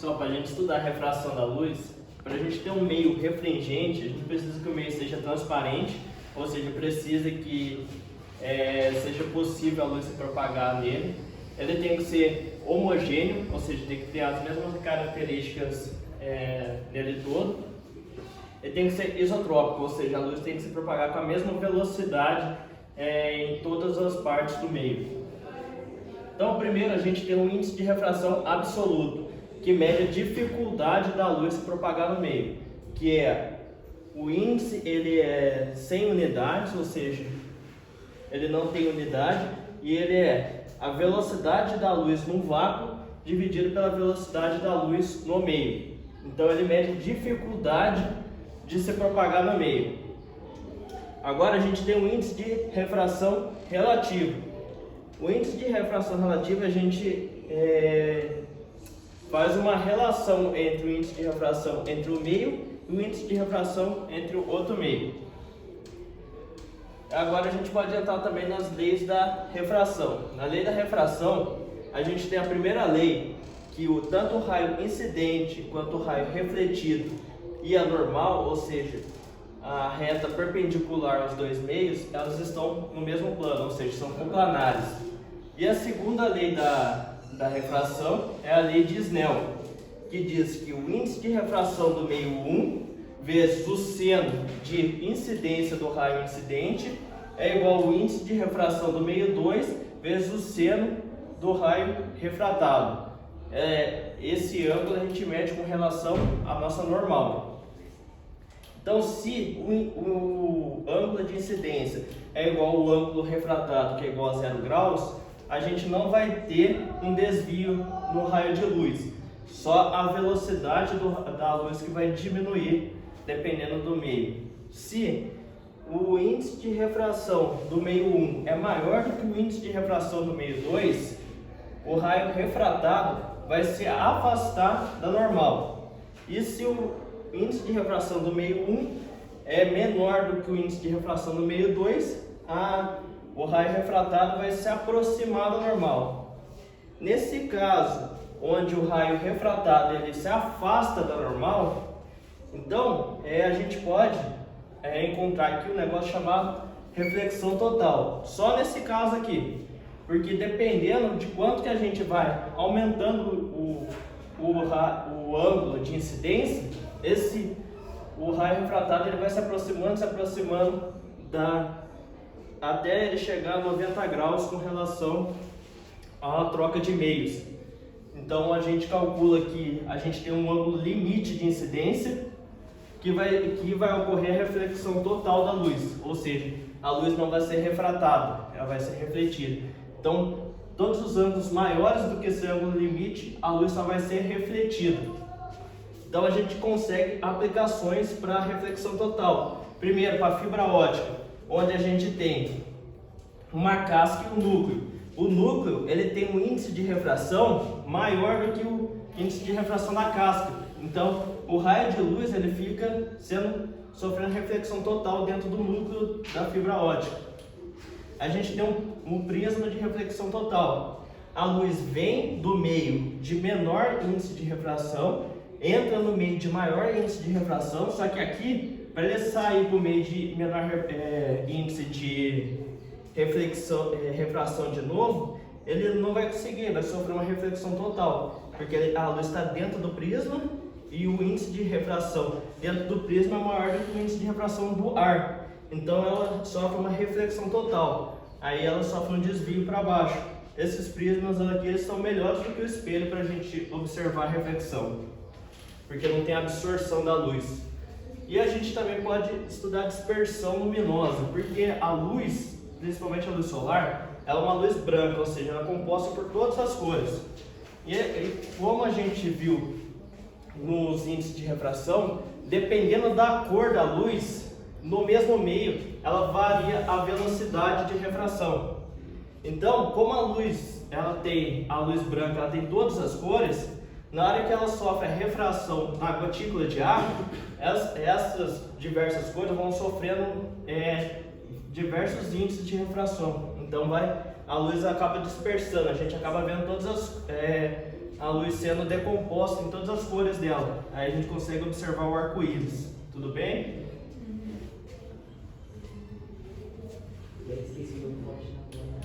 Só para a gente estudar a refração da luz, para a gente ter um meio refringente, a gente precisa que o meio seja transparente, ou seja, precisa que seja possível a luz se propagar nele. Ele tem que ser homogêneo, ou seja, tem que ter as mesmas características nele todo. Ele tem que ser isotrópico, ou seja, a luz tem que se propagar com a mesma velocidade em todas as partes do meio. Então, primeiro a gente tem um índice de refração absoluto, que mede a dificuldade da luz se propagar no meio, que é o índice, ele é 100 unidades, ou seja, ele não tem unidade, e ele é a velocidade da luz no vácuo dividido pela velocidade da luz no meio. Então ele mede a dificuldade de se propagar no meio. Agora a gente tem o índice de refração relativo. O índice de refração relativa, a gente faz uma relação entre o índice de refração entre o meio e o índice de refração entre o outro meio. Agora a gente pode entrar também nas leis da refração. Na lei da refração, a gente tem a primeira lei, que tanto o raio incidente quanto o raio refletido e a normal, ou seja, a reta perpendicular aos dois meios, elas estão no mesmo plano, ou seja, são coplanares. E a segunda lei da refração é a lei de Snell, que diz que o índice de refração do meio 1 vezes o seno de incidência do raio incidente é igual ao índice de refração do meio 2 vezes o seno do raio refratado. Esse ângulo a gente mede com relação à nossa normal. Então, se o ângulo de incidência é igual ao ângulo refratado, que é igual a 0 graus, a gente não vai ter um desvio no raio de luz. Só a velocidade da luz que vai diminuir dependendo do meio. Se o índice de refração do meio 1 é maior do que o índice de refração do meio 2, o raio refratado vai se afastar da normal. E se o índice de refração do meio 1 é menor do que o índice de refração do meio 2, o raio refratado vai se aproximar da normal. Nesse caso, onde o raio refratado ele se afasta da normal, então a gente pode encontrar aqui um negócio chamado reflexão total. Só nesse caso aqui, porque dependendo de quanto que a gente vai aumentando o ângulo de incidência, o raio refratado ele vai se aproximando até ele chegar a 90 graus com relação à troca de meios. Então a gente calcula que a gente tem um ângulo limite de incidência que vai ocorrer a reflexão total da luz, ou seja, a luz não vai ser refratada, ela vai ser refletida. Então, todos os ângulos maiores do que esse ângulo limite, a luz só vai ser refletida. Então a gente consegue aplicações para reflexão total. Primeiro, para fibra ótica, onde a gente tem uma casca e um núcleo. O núcleo ele tem um índice de refração maior do que o índice de refração da casca. Então, o raio de luz ele fica sofrendo reflexão total dentro do núcleo da fibra ótica. A gente tem um prisma de reflexão total. A luz vem do meio de menor índice de refração, entra no meio de maior índice de refração, só que aqui, para ele sair para o meio de menor índice de refração de novo, ele não vai conseguir, vai sofrer uma reflexão total, porque a luz está dentro do prisma e o índice de refração dentro do prisma é maior do que o índice de refração do ar. Então ela sofre uma reflexão total, aí ela sofre um desvio para baixo. Esses prismas aqui eles são melhores do que o espelho para a gente observar a reflexão, porque não tem absorção da luz. E a gente também pode estudar dispersão luminosa, porque a luz, principalmente a luz solar, ela é uma luz branca, ou seja, ela é composta por todas as cores. E como a gente viu nos índices de refração, dependendo da cor da luz, no mesmo meio, ela varia a velocidade de refração. Então, como a luz branca, ela tem todas as cores, na hora que ela sofre a refração na gotícula de água, essas diversas cores vão sofrendo diversos índices de refração. Então a luz acaba dispersando, a gente acaba vendo todas a luz sendo decomposta em todas as cores dela. Aí a gente consegue observar o arco-íris. Tudo bem? Eu esqueci o pote na bola.